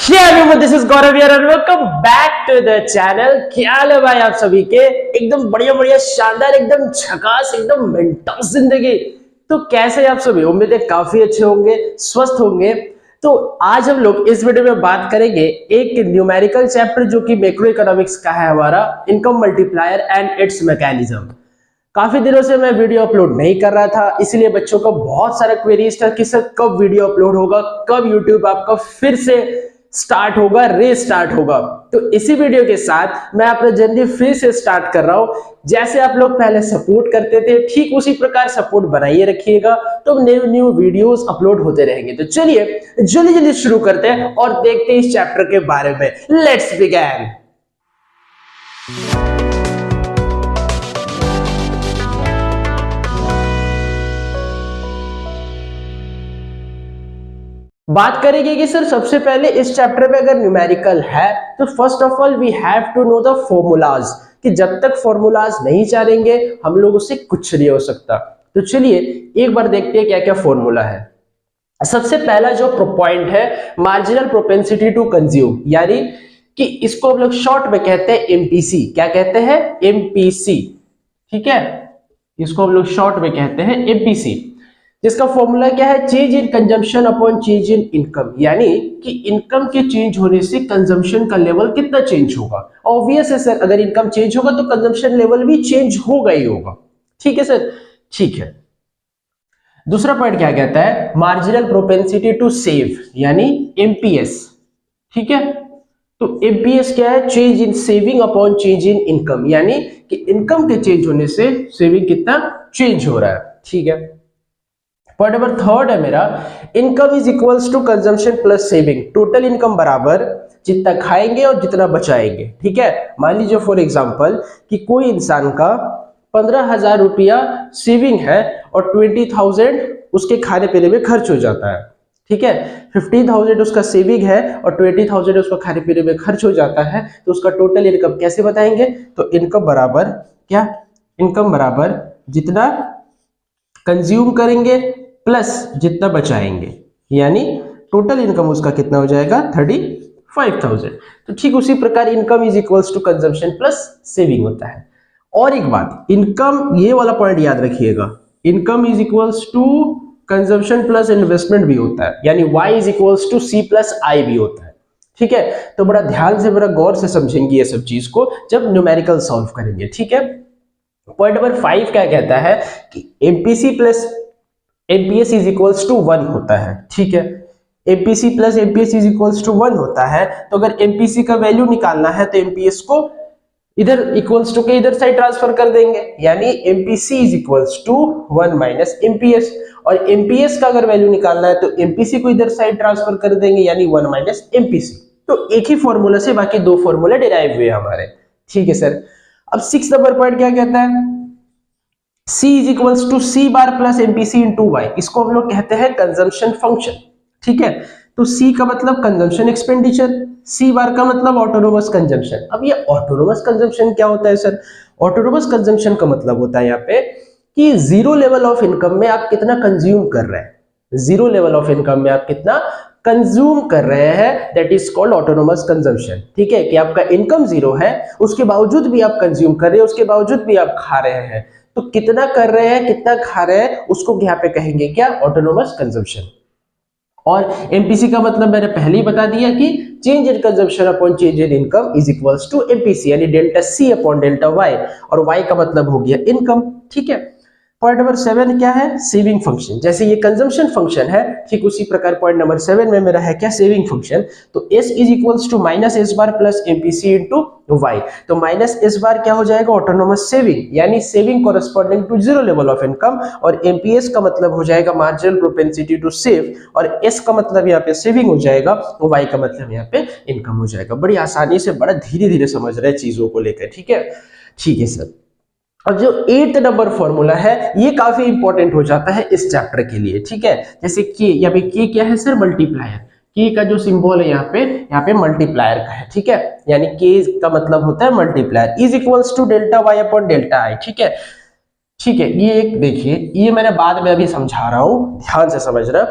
This is Gaurav here and welcome back to the channel. क्या हाल है भाई आप सभी के? एकदम बढ़िया बढ़िया शानदार, एकदम झकास, एकदम मेंटल जिंदगी। तो कैसे हैं आप सभी? उम्मीद है काफी अच्छे होंगे, स्वस्थ होंगे। तो आज हम लोग इस वीडियो में बात करेंगे एक न्यूमेरिकल चैप्टर जो कि मैक्रो इकोनॉमिक्स का है, हमारा income multiplier and it's mechanism. काफी दिनों से मैं वीडियो अपलोड नहीं कर रहा था, इसलिए बच्चों को बहुत सारा क्वेरीज था कि सर कब वीडियो अपलोड होगा, कब यूट्यूब आपका फिर से स्टार्ट होगा, रीस्टार्ट होगा। तो इसी वीडियो के साथ मैं अपना जर्नी फिर से स्टार्ट कर रहा हूं। जैसे आप लोग पहले सपोर्ट करते थे, ठीक उसी प्रकार सपोर्ट बनाइए रखिएगा, तो न्यू वीडियोस अपलोड होते रहेंगे। तो चलिए जल्दी जल्दी शुरू करते हैं और देखते हैं इस चैप्टर के बारे में। Let's begin. बात करेंगे कि सर सबसे पहले इस चैप्टर में अगर न्यूमेरिकल है तो first of all we have to know the formulas, कि जब तक फॉर्मूलाज नहीं जानेंगे हम लोग उससे कुछ नहीं हो सकता। तो चलिए एक बार देखते हैं क्या क्या फॉर्मूला है। सबसे पहला जो पॉइंट है, मार्जिनल प्रोपेंसिटी टू कंज्यूम, यानी कि इसको हम लोग शॉर्ट में कहते हैं एमपीसी। क्या कहते हैं? एमपीसी। ठीक है, इसको हम लोग शॉर्ट में कहते हैं एमपीसी, जिसका फॉर्मूला क्या है? Change in consumption upon change in income, यानी कि इनकम के चेंज होने से कंजम्पशन का लेवल कितना चेंज होगा। ऑब्वियस है सर, अगर इनकम चेंज होगा तो कंजम्पशन लेवल भी चेंज होगा ही होगा। ठीक है सर, ठीक है। दूसरा पॉइंट क्या कहता है? मार्जिनल प्रोपेंसिटी टू सेव, यानी एमपीएस। ठीक है, तो एमपीएस क्या है? Change in saving upon change in income, यानी कि इनकम के चेंज होने से सेविंग कितना चेंज हो रहा है। ठीक है। पॉइंट नंबर थर्ड है मेरा, income is equals to consumption plus saving. Total income बराबर जितना खाएंगे और जितना बचाएंगे। ठीक है, मान लीजिए फॉर एग्जांपल कि कोई इंसान का 15,000 रुपया सेविंग है और 20,000 उसके खाने पीने में खर्च हो जाता है। ठीक है, 15,000 उसका सेविंग है और 20,000 उसका खाने पीने में खर्च हो जाता है, तो उसका टोटल इनकम कैसे बताएंगे? तो इनकम बराबर क्या? इनकम बराबर जितना कंज्यूम करेंगे प्लस जितना बचाएंगे, यानी टोटल इनकम उसका कितना हो जाएगा? 35,000। तो ठीक उसी प्रकार income is equals to consumption plus saving होता है। और एक बात, इनकम, ये वाला पॉइंट याद रखिएगा, income is equals to consumption plus investment भी होता है, यानी y is equals to c plus i भी होता है। ठीक है, तो बड़ा ध्यान से, बड़ा गौर से समझेंगे ये सब चीज को जब न्यूमेरिकल सॉल्व करेंगे। ठीक है। पॉइंट नंबर 5 क्या कहता है कि MPC plus MPS is equals to 1 होता है। ठीक है, MPC plus MPS is equals to 1 होता है। तो अगर एमपीसी का वैल्यू निकालना है तो एमपीएस को इधर इक्वल्स टू के इधर साइड ट्रांसफर कर देंगे, यानी MPC is equals to 1 minus MPS. और एमपीएस का अगर वैल्यू निकालना है तो एमपीसी को इधर साइड ट्रांसफर कर देंगे, यानी 1 माइनस एमपीसी। तो एक ही फॉर्मूला से बाकी दो फॉर्मूले डिराइव हुए हमारे। ठीक है सर। अब 6 नंबर पॉइंट क्या कहता है? C is equals to C bar plus MPC into y, इसको हम लोग कहते हैं कंजम्पशन फंक्शन। ठीक है, तो C का मतलब कंजम्पशन एक्सपेंडिचर, C बार का मतलब ऑटोनोमस कंजम्पशन। अब ये ऑटोनोमस कंजम्पशन क्या होता है सर? ऑटोनोमस कंजम्पशन का मतलब होता है यहाँ पे कि जीरो लेवल ऑफ इनकम में आप कितना कंज्यूम कर रहे हैं। जीरो लेवल ऑफ इनकम में आप कितना कंज्यूम कर रहे हैं, that is called autonomous consumption. ठीक है, कि आपका इनकम जीरो है, उसके बावजूद भी आप कंज्यूम कर रहे हैं, उसके बावजूद भी आप खा रहे हैं। तो कितना कर रहे हैं, कितना खा रहे हैं, उसको यहाँ पे कहेंगे क्या? Autonomous consumption. और एमपीसी का मतलब मैंने पहले ही बता दिया कि change in consumption upon change in income is equals to MPC, यानी delta C upon delta Y, और वाई का मतलब हो गया इनकम। ठीक है। पॉइंट नंबर 7 क्या है? Saving function. जैसे ये कंजम्पशन फंक्शन है, ठीक उसी प्रकार पॉइंट नंबर 7 में मेरा है क्या? Saving function. तो s is equals to minus S bar plus MPC into Y. तो माइनस एस बार क्या हो जाएगा? ऑटोनोमस सेविंग, यानी saving corresponding to zero level of income, और एमपीएस का मतलब हो जाएगा मार्जिनल प्रोपेंसिटी टू सेव, और s का मतलब यहाँ पे सेविंग हो जाएगा, और y का मतलब यहाँ पे इनकम हो जाएगा। बड़ी आसानी से, बड़ा धीरे धीरे समझ रहे चीजों को लेकर। ठीक है, ठीक है सर। अब जो 8th नंबर फॉर्मूला है, ये काफी इंपॉर्टेंट हो जाता है इस चैप्टर के लिए। ठीक है, जैसे के, यहाँ पे के क्या है सर? मल्टीप्लायर। के का जो सिंबल है यहाँ पे मल्टीप्लायर का है। ठीक है, यानी के का मतलब होता है multiplier. Is equals to delta Y upon delta I. ठीक है, ठीक है। ये एक देखिए, ये मैंने बाद में अभी समझा रहा हूं, ध्यान से समझना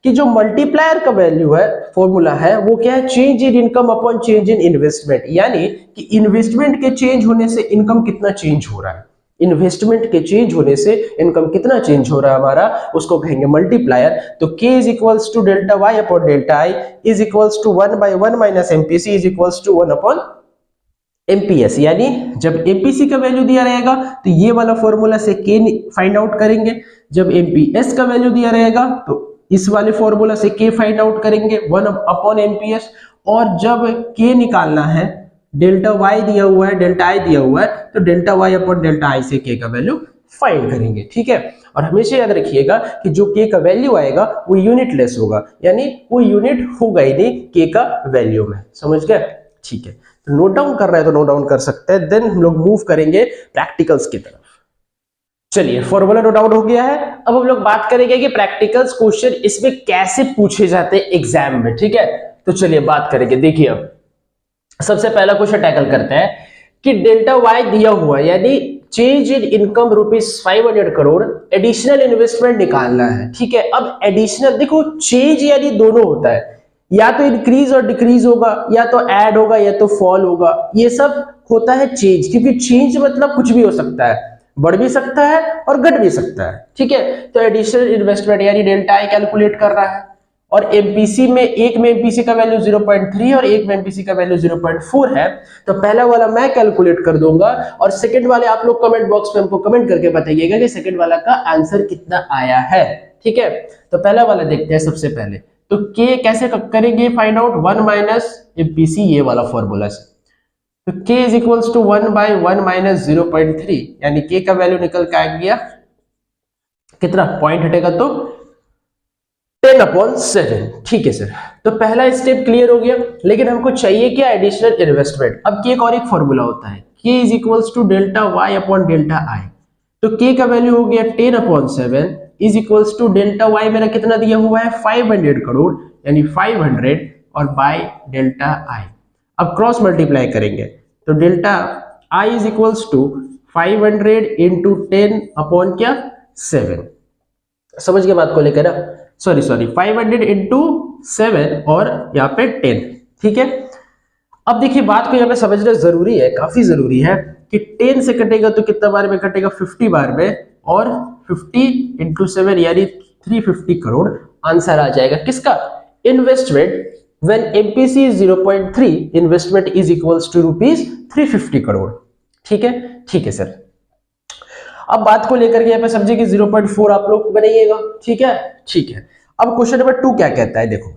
कि जो मल्टीप्लायर का वैल्यू है, फॉर्मूला है, वो क्या है, change in income upon change in investment, यानी कि इन्वेस्टमेंट के चेंज होने से इनकम कितना चेंज हो रहा है, इन्वेस्टमेंट के चेंज होने से इनकम कितना चेंज हो रहा है हमारा, उसको कहेंगे मल्टीप्लायर। तो k is equals to delta Y upon delta I is equals to 1/1 minus MPC is equals to 1 upon MPS, यानी जब एमपीसी का वैल्यू दिया रहेगा तो ये वाला फॉर्मूला से k फाइंड आउट करेंगे, जब एमपीएस का वैल्यू दिया रहेगा तो इस वाले फॉर्मूला से k फाइंड आउट करेंगे 1 अपॉन एमपीएस, और जब k निकालना है, डेल्टा y दिया हुआ है, डेल्टा i दिया हुआ है, तो delta y upon delta i से k का वैल्यू फाइंड करेंगे, ठीक है। और हमेशा याद रखिएगा कि जो k का वैल्यू आएगा वो यूनिटलेस होगा, यानी कोई यूनिट होगा ही नहीं k का वैल्यू में, समझ गए, ठीक है। तो नोट डाउन कर रहे हैं तो नोट डाउन कर सकते हैं, देन हम लोग मूव करेंगे प्रैक्टिकल्स की तरफ। चलिए फॉर्मूला नोट डाउन हो गया है, अब हम लोग बात करेंगे कि प्रैक्टिकल्स क्वेश्चन इसमें कैसे पूछे जाते हैं एग्जाम में, ठीक है। तो चलिए बात करेंगे, देखिए अब सबसे पहला क्वेश्चन टैकल करते हैं कि डेल्टा वाई दिया हुआ, यानी change in income ₹500 crore, additional investment निकालना है, ठीक है। अब एडिशनल देखो, चेंज यानी दोनों होता है, या तो इंक्रीज और डिक्रीज होगा, या तो ऐड होगा, या तो फॉल होगा, ये सब होता है चेंज, क्योंकि चेंज मतलब कुछ भी हो सकता है, बढ़ भी सकता है और घट भी सकता है, ठीक है। तो एडिशनल इन्वेस्टमेंट यानी डेल्टा आई कैलकुलेट कर रहा है, और एमपीसी में एक में एमपीसी का वैल्यू 0.3 और एक में एमपीसी का वैल्यू 0.4 है, तो पहला वाला मैं कैलकुलेट कर दूंगा, और सेकंड वाले आप लोग कमेंट बॉक्स में हमको कमेंट करके बताइएगा कि सेकंड वाला का आंसर कितना आया है, ठीक है। तो पहला वाला देखते हैं सबसे पहले, तो k कैसे करेंगे फाइंड आउट, 1 माइनस एमपीसी, ये वाला फॉर्मूला से, तो k is equals to 1/1 minus 0.3, यानी k का वैल्यू निकल के आ गया कितना, पॉइंट हटेगा तो 10/7, ठीक है सर। तो पहला स्टेप क्लियर हो गया, लेकिन हमको चाहिए क्या, एडिशनल इन्वेस्टमेंट। अब k का और एक फॉर्मूला होता है, k is equals to delta Y upon delta I, तो k का वैल्यू हो गया 10/7 is equals to delta y मेरा कितना दिया हुआ है, 500 करोड़, यानी 500 और बाय डेल्टा i। अब क्रॉस मल्टीप्लाई करेंगे, तो delta i is equals to 500 into 10 upon क्या 7, समझ गए बात को लेकर, सॉरी 500 इंटू 7 और यहाँ पे 10, ठीक है। अब देखिए बात को यहाँ पे समझना जरूरी है, काफी जरूरी है कि 10 से कटेगा तो कितना बार में कटेगा, 50 बार में, और 50 इंटू 7 यानी 350 करोड़ आंसर आ जाएगा किसका, investment when MPC is 0.3 investment is equals to ₹350 crore, ठीक है सर। अब बात को लेकर के यहाँ पे समझिए कि 0.4 आप लोग बनाइएगा, ठीक है। अब क्वेश्चन नंबर 2 क्या कहता है, देखो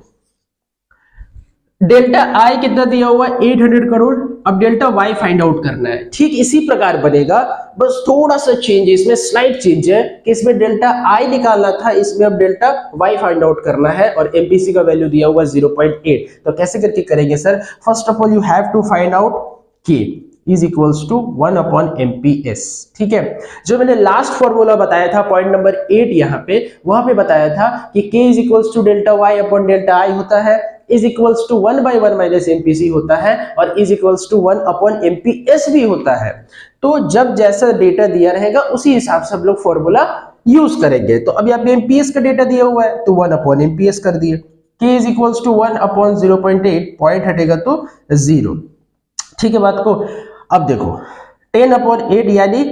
डेल्टा आई कितना दिया हुआ है, 800 करोड़, अब डेल्टा वाई फाइंड आउट करना है, ठीक इसी प्रकार बनेगा, बस थोड़ा सा चेंज है इसमें, स्लाइट चेंज है कि इसमें डेल्टा आई निकालना था, इसमें अब डेल्टा वाई फाइंड आउट करना है, और एमपीसी का वैल्यू दिया हुआ 0.8। तो कैसे करके करेंगे sir, first of all you have to find out K is equals to 1 upon MPS, ठीक है। जो मैंने लास्ट फॉर्मूला बताया था पॉइंट नंबर 8 यहाँ पे, वहां पे बताया था कि k is equals to delta Y upon delta I होता है, is equals to 1/1 minus MPC होता है, और is equals to 1 upon MPS भी होता है। तो जब जैसा डेटा दिया रहेगा उसी हिसाब से हम लोग फॉर्मूला यूज करेंगे। तो अभी आपने एमपीएस का डेटा दिया हुआ है तो 1 अपॉन एमपीएस कर दिए, k is equals to 1 upon 0.8, point हटेगा तो 0, ठीक है बात को। अब देखो 10 अपॉन 8 यानी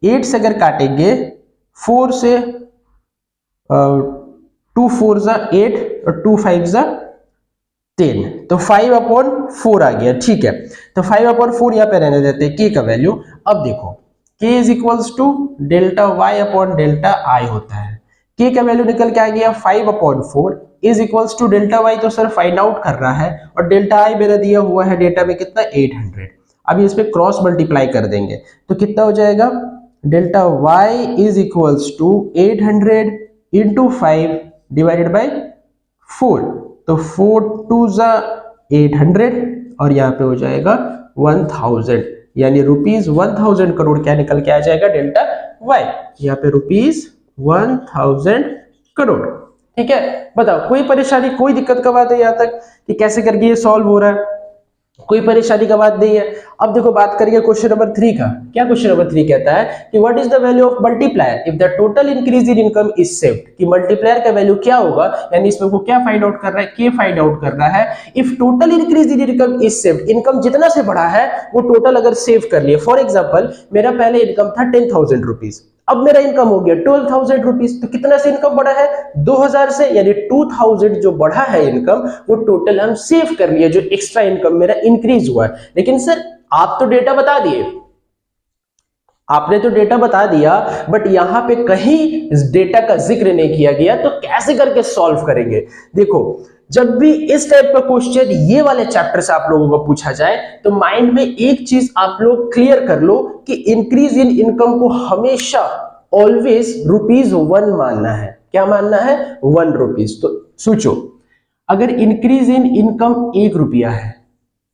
8 से अगर काटेंगे, 4 से 2 4 जा 8 और 2 5 जा 10, तो 5 अपॉन 4 आ गया, ठीक है। तो 5 अपॉन 4 यहाँ पे रहने देते हैं k का वैल्यू। अब देखो k is equals to delta Y upon delta I होता है, k का वैल्यू निकल के आ गया 5 upon 4 is equals to delta Y, तो सर फाइंड आउट कर रहा है, और डेल्टा आई मेरा दिया हुआ है डेटा में कितना 800। अभी इस पे क्रॉस मल्टीप्लाई कर देंगे तो कितना हो जाएगा, delta Y is equals to 800 into 5 divided by 4, तो 4 2 जा 800 और यहाँ पे हो जाएगा 1000, यानी ₹1000 करोड़ क्या निकल के आ जाएगा, डेल्टा वाई, यहाँ पे ₹1000 करोड़, ठीक है। बताओ कोई परेशानी, कोई दिक्कत का बात है यहाँ तक कि कैसे करके ये सॉल्व हो रहा है। कोई परेशानी का बात नहीं है। अब देखो बात करेंगे क्वेश्चन नंबर 3 का। क्या क्वेश्चन नंबर 3 कहता है कि what is the value of multiplier if the total increase in income is saved, कि मल्टीप्लायर का वैल्यू क्या होगा, यानी इसमें वो क्या फाइंड आउट कर रहा है, के फाइंड आउट कर रहा है if total increase in income is saved, income जितना से बढ़ा है वो टोटल अगर सेव कर लिए। फॉर एग्जांपल मेरा पहले इनकम था 10,000 रुपीज, अब मेरा इनकम हो गया 12,000 रुपीज, तो कितना से इनकम बढ़ा है 2,000 से, यानी 2,000 जो बढ़ा है इनकम वो टोटल हम सेव कर लिए, जो एक्स्ट्रा इनकम मेरा इंक्रीज हुआ है। लेकिन सर आप तो डेटा बता दिए, आपने तो डेटा बता दिया, बट यहां पे कहीं इस डेटा का जिक्र नहीं किया गया, तो कैसे करके सॉल्व करेंगे। देखो जब भी इस टाइप का क्वेश्चन ये वाले चैप्टर से आप लोगों को पूछा जाए तो माइंड में एक चीज आप लोग क्लियर कर लो कि इंक्रीज इन इनकम को हमेशा ऑलवेज ₹1 मानना है। क्या मानना है? 1 रुपीज। तो सोचो अगर इंक्रीज इन इनकम 1 रुपया है,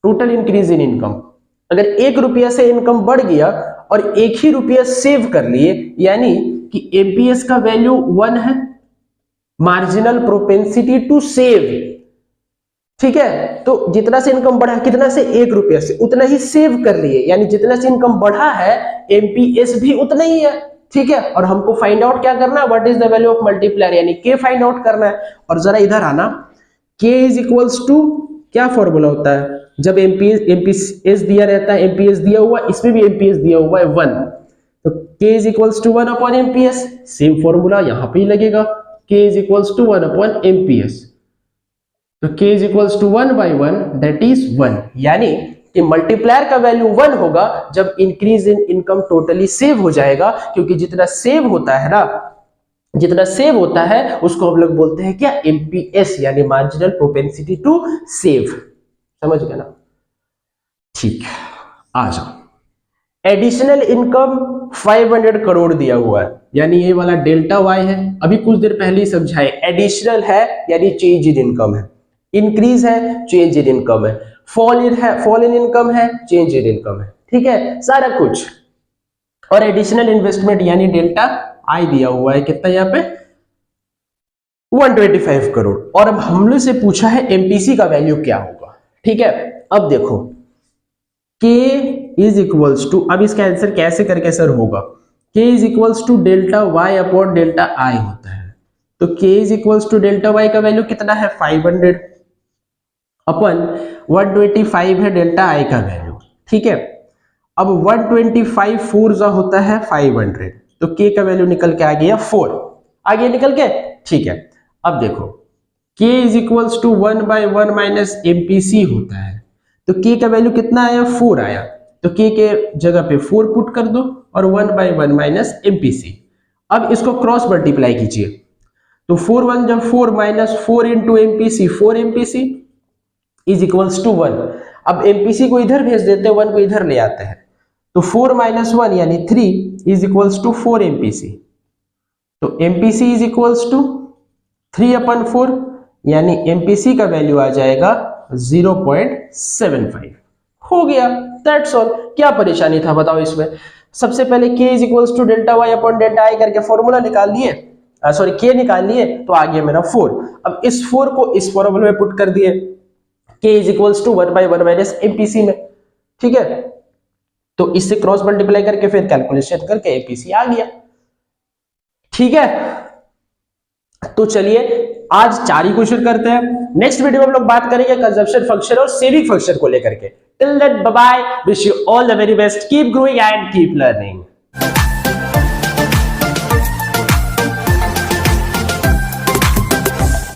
टोटल इंक्रीज इन इनकम, अगर 1 रुपया से इनकम बढ़ गया और 1 ही रुपया सेव कर लिए, यानी कि एमपीएस का वैल्यू 1 है, मार्जिनल प्रोपेंसिटी टू सेव, ठीक है। तो जितना से इनकम बढ़ा, कितना से 1 रुपया से, उतना ही सेव कर लिए, यानी जितना से इनकम बढ़ा है एमपीएस भी उतना ही है, ठीक है। और हमको फाइंड आउट क्या करना है, what is the value of multiplier, यानी के फाइंड आउट करना है। और जरा इधर आना, के इज इक्वल्स टू क्या फॉर्मूला होता है जब एमपीएस दिया रहता है, एमपीएस दिया हुआ, इसमें भी एमपीएस दिया हुआ है 1, तो K is equals to 1 upon MPS, same formula यहां पे ही लगेगा, k is equals to 1 upon MPS, तो k is equals to 1 by 1 that is 1, यानी कि मल्टीप्लायर का वैल्यू 1 होगा जब increase in income totally save हो जाएगा, क्योंकि जितना सेव होता है ना, जितना सेव होता है उसको हम लोग बोलते हैं क्या, एमपीएस, यानी मार्जिनल प्रोपेंसिटी टू सेव। समझ गए ना? ठीक, आ जाओ। एडिशनल इनकम 500 करोड़ दिया हुआ है, यानी ये वाला डेल्टा वाई है, अभी कुछ देर पहले ही समझाए। एडिशनल है यानी चेंज इन इनकम है, इंक्रीज है चेंज इन इनकम है, फॉल इन इनकम है, चेंज इन इनकम है, ठीक है, सारा कुछ। और एडिशनल इन्वेस्टमेंट यानी डेल्टा आई दिया हुआ है, कितना यहाँ पे 125 करोड़। और अब हम लोग से पूछा है एमपीसी का वैल्यू क्या होगा, ठीक है। अब देखो k इज इक्वल्स टू, अब इसका आंसर कैसे करके सर होगा, k is equals to delta y upon delta i होता है। तो k is equals to delta y का वैल्यू कितना है 500 अपन 125 है डेल्टा i का वैल्यू, ठीक है। अब 125 4 जा होता है 500, तो k का वैल्यू निकल के आ गया 4, आगे निकल के, ठीक है। अब देखो k is equals to 1 by 1 minus MPC होता है, तो k का वैल्यू कितना आया 4 आया, तो k के जगह पे 4 पुट कर दो और 1 by 1 माइनस एमपीसी। अब इसको क्रॉस मल्टीप्लाई कीजिए, तो 4 1 जब 4 minus 4 into MPC, 4 MPC is equals to 1। अब एमपीसी को इधर भेज देते हैं, 1 को इधर ले आते हैं, तो 4 माइनस 1 यानी 3 इज इक्वल्स टू 4 एमपीसी, तो एमपीसी इज इक्वल्स टू 3 अपन 4, यानी एमपीसी का वैल्यू आ जाएगा 0.75, हो गया, दैट्स ऑल। क्या परेशानी था बताओ इसमें। सबसे पहले k is equals to delta y upon delta i करके फॉर्मूला निकाल लिए, सॉरी k निकाल लिए, तो आ गया मेरा 4। अब इस 4 को इस फॉर्मूले में पुट कर दिए, k is equals to 1 by 1 minus MPC में, ठीक है। तो इससे क्रॉस मल्टीप्लाई करके फिर कैलकुलेशन करके एमपीसी आ गया, ठीक है। तो चलिए आज 4 ही क्वेश्चन करते हैं, नेक्स्ट वीडियो में हम लोग बात करेंगे कंजम्पशन फंक्शन और सेविंग फंक्शन को लेकर के। Till then bye bye, wish you all the very best, keep growing and keep learning.